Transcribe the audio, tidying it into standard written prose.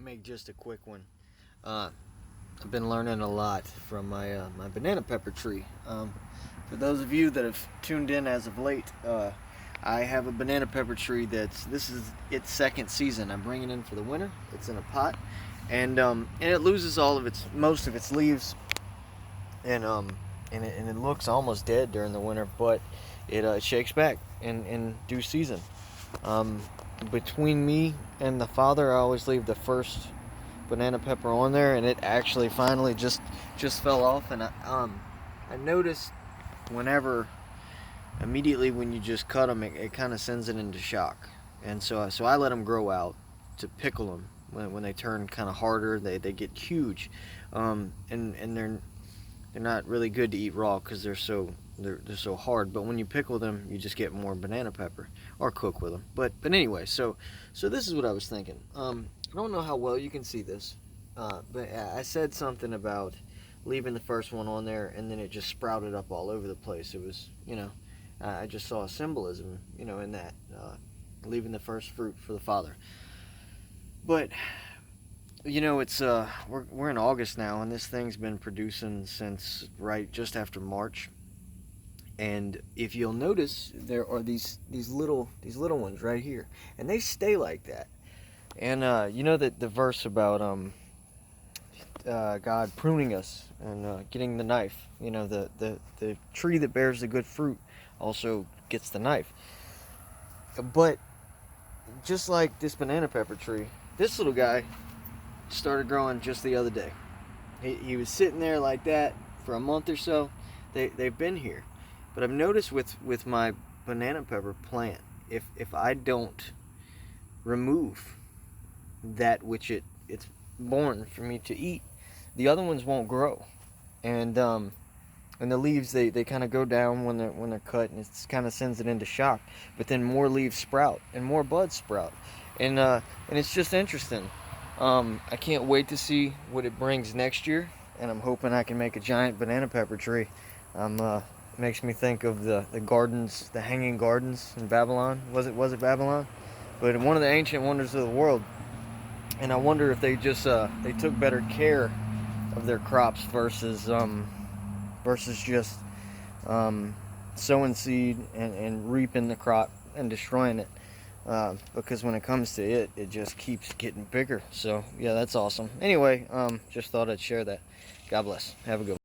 make just a quick one. I've been learning a lot from my banana pepper tree. For those of you that have tuned in as of late, I have a banana pepper tree this is its second season. I'm bringing it in for the winter. It's in a pot, and it loses most of its leaves, and it looks almost dead during the winter, but it shakes back in due season. Between me and the father, I always leave the first banana pepper on there, and it actually finally just fell off. And I noticed immediately when you just cut them, it kind of sends it into shock. And so I let them grow out to pickle them. When they turn kind of harder, they get huge, and they're not really good to eat raw because they're so hard. But when you pickle them, you just get more banana pepper, or cook with them. But anyway, so this is what I was thinking. I don't know how well you can see this, but I said something about leaving the first one on there, and then it just sprouted up all over the place. It was, I just saw a symbolism, in that, leaving the first fruit for the Father. But it's we're in August now, and this thing's been producing since right just after March. And if you'll notice, there are these little ones right here, and they stay like that. And that the verse about God pruning us and getting the knife. The tree that bears the good fruit also gets the knife. But just like this banana pepper tree, this little guy started growing just the other day. He was sitting there like that for a month or so. They've been here. But I've noticed with my banana pepper plant, if I don't remove that which it's born for me to eat, the other ones won't grow. And the leaves, they kind of go down when they're cut, and it kind of sends it into shock. But then more leaves sprout and more buds sprout, and it's just interesting. I can't wait to see what it brings next year, and I'm hoping I can make a giant banana pepper tree. Makes me think of the gardens, the hanging gardens in Babylon. Was it Babylon? But one of the ancient wonders of the world. And I wonder if they just they took better care of their crops versus just sowing seed and reaping the crop and destroying it. Because when it comes to it just keeps getting bigger. So yeah, that's awesome. Anyway, just thought I'd share that. God bless. Have a good one.